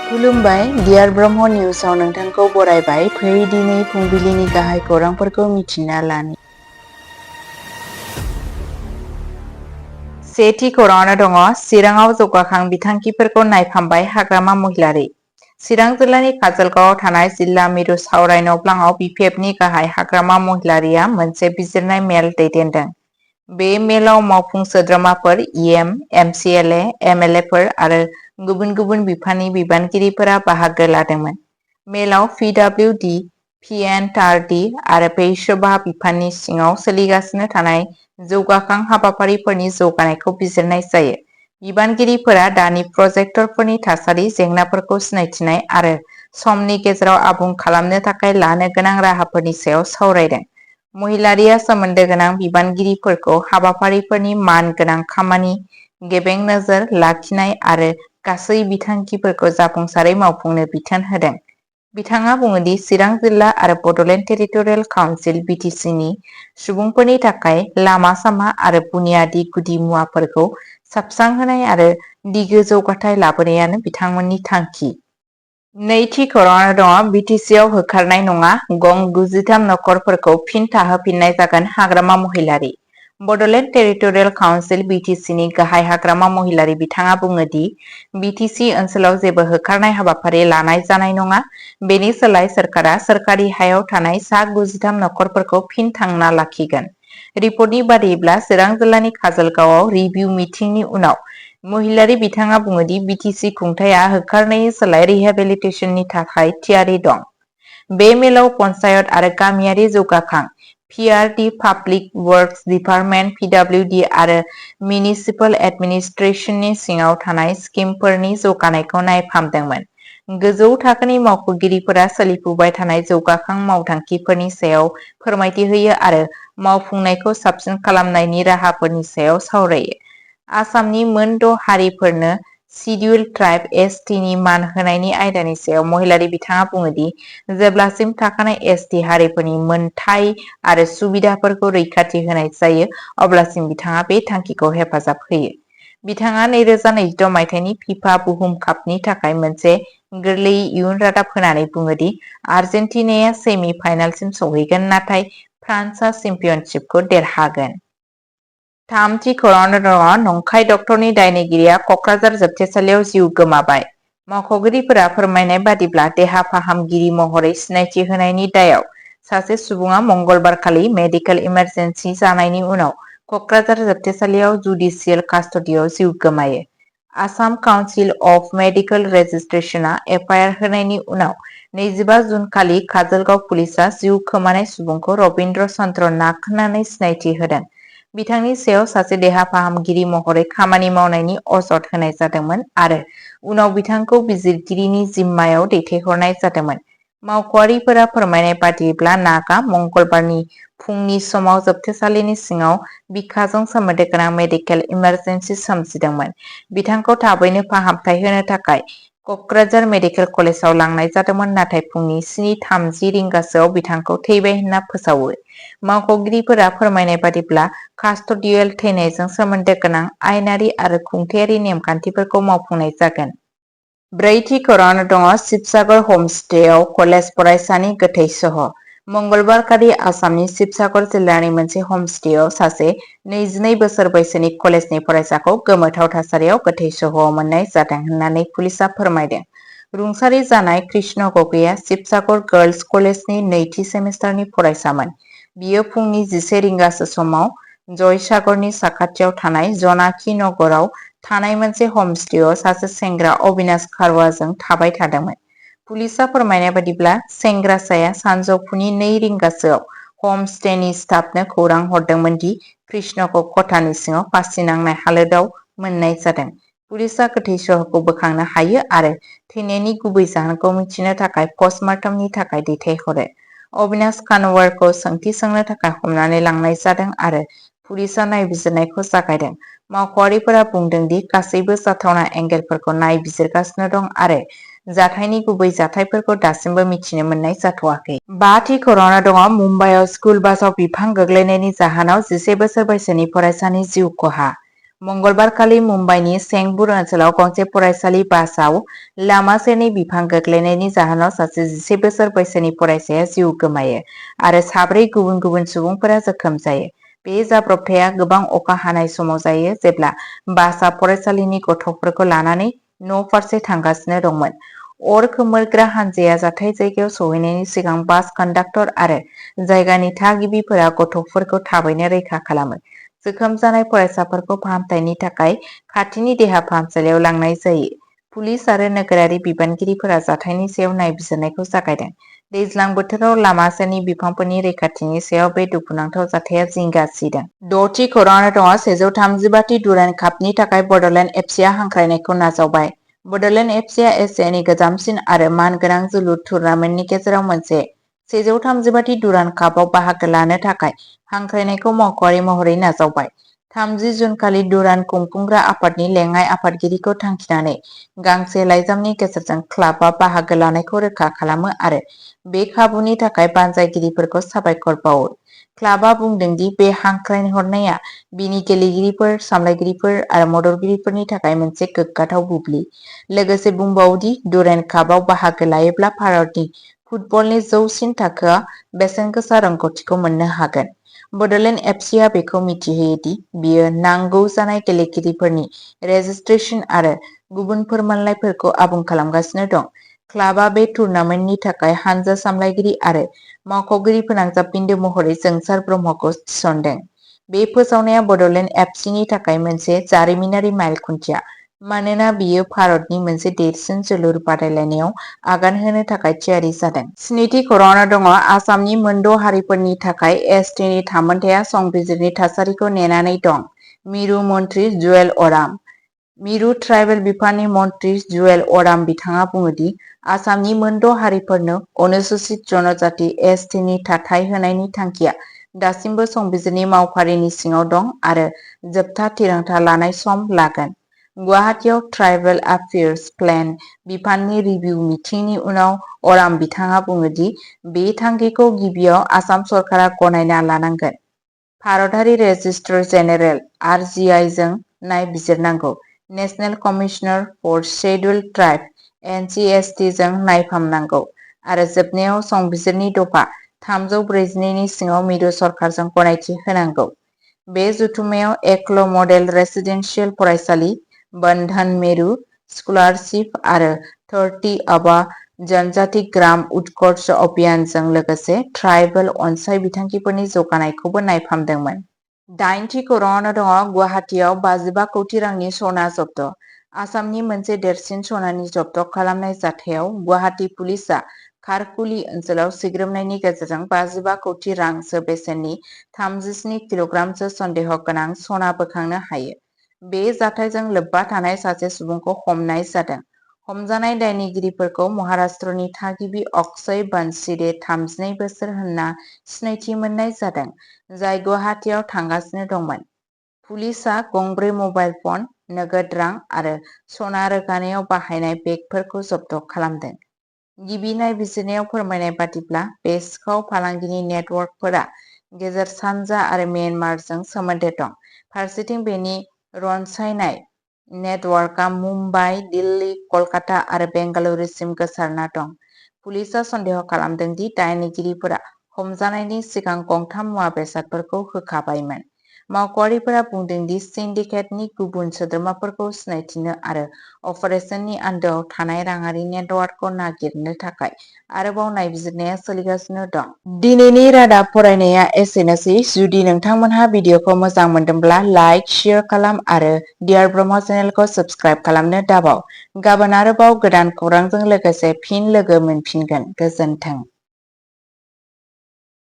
खुलुमबाय डियार ब्रह्म निउसाव नोंथांखौ बरायबाय। फै दिनै फुंबिलिनि गाहाय खौरांफोरखौ मिथिना लानि। सेथि खौराङावनो दङ चिराङाव जौगाखां बिथांखिफोरखौ नायफामबाय हाग्रामा महिलारि। चिरां जिल्लानि काजलगावआव थानाय जिल्ला मिरु सावराय न'ब्लाङाव बिपिएफनि गाहाय हाग्रामा महिलारिया मोनसे बिजिरनाय मेल दैदेनदों। बे मेलाव मावफुं सोद्रोमाफोर इएम, एमसिएलए, एमएलएफोर आरो गुबुन गुबुन बिफाननि बिबानगिरिफोरा बाहागो लादोंमोन। मेलाव पिडब्लिउडि, पिएनआरडि आरो पौरसभा बिफाननि सिङाव सोलिगासिनो थानाय जौगाखां हाबाफारिफोरनि जौगानायखौ बिजिरनाय जायो। बिबानगिरिफोरा दानि प्रजेक्टफोरनि थासारि, जेंनाफोरखौ सिनायथिनाय आरो समनि गेजेराव आबुं खालामनो थाखाय लानो गोनां राहाफोरनि सायाव सावरायदों। महिलारिया सोमोन्दो गोनां बिबानगिरिफोरखौ हाबाफारिफोरनि मान गोनां खामानि, गेबें नोजोर लाखिनाय आरो गासै बिथांखिफोरखौ जाफुंसारै मावफुंनो बिथोन होदों। बिथाङा बुङो दि चिरां जिल्ला आरो बड'लेण्ड टेरिटरियेल काउन्सिल (बिटिसिनि) सुबुंफोरनि थाखाय लामा-सामा आरो बुनियादी गुदि मुवाफोरखौ साबस्रांहोनाय आरो दिगो जौगाथाय लाबोनायानो बिथांमोननि थांखि। नैथि खौराङाव दङ बिटिसिआव होखारनाय नङा, गं 93 नखरफोरखौ फिन थाहोफिननाय जागोन हाग्रामा महिलारि। बड'लेण्ड टेरिटरियेल काउन्सिल (बिटिसिनि) गाहाय हाग्रामा महिलारि बिथाङा बुङो दि बिटिसि ओनसोलाव जेबो होखारनाय हाबाफारि लानाय जानाय नङा। बेनि सोलाय सोरखारा सोरखारि हायाव थानाय सा 93 नखरफोरखौ फिन थांना लाखिगोन। रिपर्टनि बादिब्ला चिरां जिल्लानि काजलगावआव रिभिउ मिटिंनि उनाव महिलारि बिथाङा बुङो दि बिटिसि खुंथायआ होखारनायनि सोलाय रिहेबिलिटेसननि थाखाय थियारि दं। बे मेलाव पन्चायत आरो गामियारि जौगाखां, पिआरडि, पाब्लिक वर्कस डिपार्टमेन्ट, पिडब्लिउडि आरो मिउनिसिपल एडमिनिस्ट्रेसननि सिङाव थानाय स्किमफोरनि जौगानायखौ नायफामदोंमोन। गोजौ थाखोनि मावख'गिरिफोरा सोलिफुबाय थानाय जौगाखां मावथांखिफोरनि सायाव फोरमायथि होयो आरो मावफुंनायखौ साबसिन खालामनायनि राहाफोरनि सायाव सावरायो। आसामनि मोन 6 हारिफोरनो शिडिउल्ड ट्राइब (एसटि) नि मान होनायनि आयदानि सायाव महिलारि बिथाङा बुङो दि जेब्लासिम थाखानाय एसटि हारिफोरनि मोनथाय आरो सुबिदाफोरखौ रैखाथि होनाय जायो, अब्लासिम बिथाङा बे थांखिखौ हेफाजाब होयो। बिथाङा 2026 मायथाइनि फिफा बुहुम कापनि थाखाय मोनसे गोरलैयै इयुन रादाब होनानै बुङो दि आर्जेन्टिनाया सेमि फाइनालसिम सौहैगोन, नाथाय फ्रान्सआ चेम्पियनशिपखौ देरहागोन। थामथि खौराङाव दङ नंखाय डक्टरनि दायनिगिरिया क'क्राझार जोबथेसालियाव जिउ गोमाबाय। मावख'गिरिफोरा फोरमायनाय बादिब्ला देहा फाहामगिरि महरै सिनायथि होनायनि दायाव सासे सुबुङा मंगलबारखालि मेडिकेल इमारजेन्सि जानायनि उनाव क'क्राझार जोबथेसालियाव जुडिसियेल कास्टडियाव जिउ गोमायो। आसाम काउन्सिल अफ मेडिकेल रेजिस्ट्रेशनआ एफआइआर होनायनि उनाव 25 जुन खालि काजलगाव पुलिसआ जिउ खोमानाय सुबुंखौ रबिन्द्र चन्द्र नाग होननानै सिनायथि होदों। बिथांनि सायाव सासे देहा फाहामगिरि महरै खामानि मावनायनि अजद होनाय जादोंमोन आरो उनाव बिथांखौ बिजिरगिरिनि जिम्मायाव दैथायहरनाय जादोंमोन। मावख'आरिफोरा फोरमायनाय बादिब्ला नागआ मंगलबारनि फुंनि समाव जोबथेसालिनि सिङाव बिखाजों सोमोन्दो गोनां मेडिकेल इमारजेन्सि सोमजिदोंमोन। बिथांखौ थाबैनो फाहामथाय होनो थाखाय क'क्राझार मेडिकेल कलेजाव लांनाय जादोंमोन, नाथाय फुंनि 7:30 रिंगासोआव बिथांखौ थैबाय होनना फोसावो। मावख'गिरिफोरा फोरमायनाय बादिब्ला कास्टडियेल थैनायजों सोमोन्दो गोनां आयेनारि आरो खुंथायारि नेमखान्थिफोरखौ मावफुंनाय जागोन। ब्रैथि खौराङाव दङ शिबसागर हमस्टेआव कलेज फरायसानि गोथै सह'। मंगलबारखालि आसामनि शिबसागर जिल्लानि मोनसे हमस्टेआव सासे 22 बोसोर बैसोनि कलेजनि फरायसाखौ गोमोथाव थासारियाव गोथै सह'आव मोननाय जादों होननानै पुलिसआ फोरमायदों। रुंसारि जानाय कृष्ण गगैआ शिबसागर गार्लस कलेजनि नैथि सेमिस्टारनि फरायसामोन। बियो फुंनि 11 रिंगासो समाव जयसागरनि साखाथियाव थानाय जनाकी नगराव थानाय मोनसे हमस्टेआव सासे सेंग्रा अबिनाश खारवाजों थाबाय थादोंमोन। पुलिसआ फोरमायनाय बादिब्ला सेंग्रासाया सानजौफुनि 2 रिंगासोआव हमस्टेनि स्टाफनो खौरां हरदोंमोन दि कृष्णखौ खथानि सिङाव फासि नांनाय हालोदाव मोननाय जादों। पुलिसआ गोथै सह'खौ बोखांनो हायो आरो थैनायनि गुबै जाहोनखौ मिथिनो थाखाय पस्टमार्टमनि थाखाय दैथायहरो। अबिनाश खानवारखौ सोंथि सोंनो थाखाय हमनानै लांनाय जादों आरो पुलिसआ नायबिजिरनायखौ जागायदों। मावख'आरिफोरा बुंदों दि गासैबो जाथावना एंगेलफोरखौ नायबिजिरगासिनो दं आरो जाथायनि गुबै जाथायफोरखौ दासिमबो मिथिनो मोननाय जाथ'वाखै। बाथि खौराङाव दङ मुम्बाइआव स्कुल बासआव बिफां गोग्लैनायनि जाहोनाव 11 बोसोर बैसोनि फरायसानि जिउ खहा। मंगलबारखालि मुम्बाइनि सेंबुर ओनसोलाव गंसे फरायसालि बासआव लामा सेरनि बिफां गोग्लैनायनि जाहोनाव सासे 11 बोसोर बैसोनि फरायसाया जिउ गोमायो आरो 4 गुबुन गुबुन सुबुंफोरा जोखोम जायो। बे जाब्रबथाया गोबां अखा हानाय समाव जायो जेब्ला बासआ फरायसालिनि गथ'फोरखौ लानानै न' फारसे थांगासिनो दंमोन। अर खोमोरग्रा हानजाया जाथाय जायगायाव सौहैनायनि सिगां बास कन्डाक्टर आरो जायगानि थागिबिफोरा गथ'फोरखौ थाबैनो रैखा खालामो। जोखोम जानाय फरायसाफोरखौ फाहामथायनि थाखाय खाथिनि देहा फाहामसालियाव लांनाय जायो। पुलिस आरो नोगोरारि बिबानगिरिफोरा जाथायनि सायाव नायबिजिरनायखौ जागायदों। दैज्लां बोथोराव लामा सेरनि बिफांफोरनि रैखाथिनि सायाव बे दुखुनांथाव जाथाया जिंगा सिदों। 6थि खौरांआव दङ 135थि डुरान्ड कापनि थाखाय बडलेण्ड एफसीआ हांख्रायनायखौ नाजावबाय। बडलेण्ड एफसीआ एसियानि गोजामसिन आरो मानगोनां जोलुर टुर्नामेन्टनि गेजेराव मोनसे 135थि डुरान्ड कापआव बाहागो लानो थाखाय हांख्रायनायखौ मावख'आरि महरै नाजावबाय। 30 जुन खालि डुरान्ड खुंफुंग्रा आफादनि लेङाइ आफादगिरिखौ थांखिनानै गांसे लाइजामनि गेजेरजों क्लाबआ बाहागो लानायखौ रोखा खालामो आरो बे खाबुनि थाखाय बानजायगिरिफोरखौ साबायखर बावो। क्लाबआ बुंदों दि बे हांख्रायहरनाया बिनि गेलेगिरिफोर, सामलायगिरिफोर आरो मददगिरिफोरनि थाखाय मोनसे गोग्गाथाव बुब्लि। लोगोसे बुंबावो दि डुरान्ड कापआव बाहागो लायोब्ला भारतनि फुटबलनि जौसिन थाखोआ बेसेनगोसा रोंग'थिखौ मोननो हागोन। बडलेण्ड एफसीआ बेखौ मिथिहोयो दि बियो नांगौ जानाय गेलेगिरिफोरनि रेजिस्ट्रेशन आरो गुबुन फोरमानलाइफोरखौ आबुं खालामगासिनो दं। क्लाबआ बे टुर्नामेन्टनि थाखाय हानजा सामलायगिरि आरो मावख'गिरि फोनांजाब बिन्दो महरै जोंसार ब्रह्मखौ थिसनदों। बे फोसावनाया बडलेण्ड एफसीनि थाखाय मोनसे जारिमिनारि माइल खुन्थिया, मानोना बियो भारतनि मोनसे देरसिन जोलुर बादायलायनायाव आगान होनो थाखाय थियारि जादों। 7थि खौरांआव दङ आसामनि मोनद' हारिफोरनि थाखाय एसटिनि थामोनथाया संबिजिरनि थासारिखौ नेनानै दं। मिरु मन्थ्रि जुएल अराम। मिरु ट्राइबेल बिफाननि मन्थ्रि जुएल अराम बिथाङा बुङो दि आसामनि मोनद' हारिफोरनो अनुसूचित जनजाति एसटिनि थाथाय होनायनि थांखिया दासिमबो संबिजिरनि मावफारिनि सिङाव दं आरो जोबथा थिरांथा लानाय सम लागोन। गुवाहाटीआव ट्राइबेल एफेयार्स प्लेन बिफाननि रिभिउ मिटिंनि उनाव अराम बिथाङा बुङो दि बे थांखिखौ गिबियाव आसाम सरकारा गनायना लानांगोन। भारतारि रेजिस्ट्रार जेनेरेल (आरजिआइ) जों नायबिजिरनांगौ। National commissioner for scheduled tribe (एनसीएसटी) जों नायफामनांगौ आरो जोबनायाव संबिजिरनि दफा 342 नि सिङाव मिरु सरकारजों गनायथि होनांगौ। बे जथुम्मायाव एकल मडेल रेसिडेन्सियेल फरायसालि, बन्धन मेरु स्कलारशिप आरो धरती आबा जनजाति ग्राम उत्कर्ष अभियानजों लोगोसे ट्राइबेल अनसाइ बिथांखिफोरनि जौगानायखौबो नायफामदोंमोन। 8थि खौरांआव दङ गुवाहाटीआव 55 कौटि रांनि सना जब्द'। आसामनि मोनसे देरसिन सनानि जब्द' खालामनाय जाथायाव गुवाहाटी पुलिसआ खारकुली ओनसोलाव सिग्रोमनायनि गेजेरजों 55 कौटि रांसो बेसेननि 37 किल'ग्रामसो सन्देह गोनां सना बोखांनो हायो। बे जाथायजों लोब्बा थानाय सासे सुबुंखौ हमनाय जादों। हमजानाय दायनिगिरिफोरखौ महाराष्ट्रनि थागिबि अक्षय बन्सिरे 32 बोसोर होनना सिनायथि मोननाय जादों, जाय गुवाहाटीआव थांगासिनो दंमोन। पुलिसआ गंब्रै मबाइल फन, नोगोद रां आरो सना रोगानायाव बाहायनाय बेगफोरखौ जब्द' खालामदों। गिबि नायबिजिरनायाव फोरमायनाय बादिब्ला बे सिखाव फालांगिनि नेटवर्कफोरा गेजेर सानजा आरो म्यानमारजों सोमोन्दो दं। फारसेथिं बेनि रनसायनाय नेटवर्कआ मुम्बाइ, दिल्ली, कलकाता आरो बेंगालुरुसिम गोसारना दं। पुलिसआ सन्देह खालामदों दि दायनिगिरिफोरा हमजानायनि सिगां गंथाम मुवा बेसादफोरखौ होखाबायमोन। मावख'आरिफोरा बुंदों दि सिन्डिकेटनि गुबुन सोद्रोमाफोरखौ सिनायथिनो आरो अपारेशननि आन्दोआव थानाय राङारि नेटवर्कखौ नागिरनो थाखाय आरोबाव नायबिजिरनाया सोलिगासिनो दं। दिनैनि रादाब फरायनाया एसेनोसै। जुदि नोंथांमोनहा भिडिअखौ मोजां मोनदोंब्ला लाइक, शेयार खालाम आरो डियार ब्रह्म चेनेलखौ साबस्क्राइब खालामनो दाबाव। गाबोन आरोबाव गोदान खौरांजों लोगोसे फिन लोगो मोनफिनगोन। गोजोन्थों।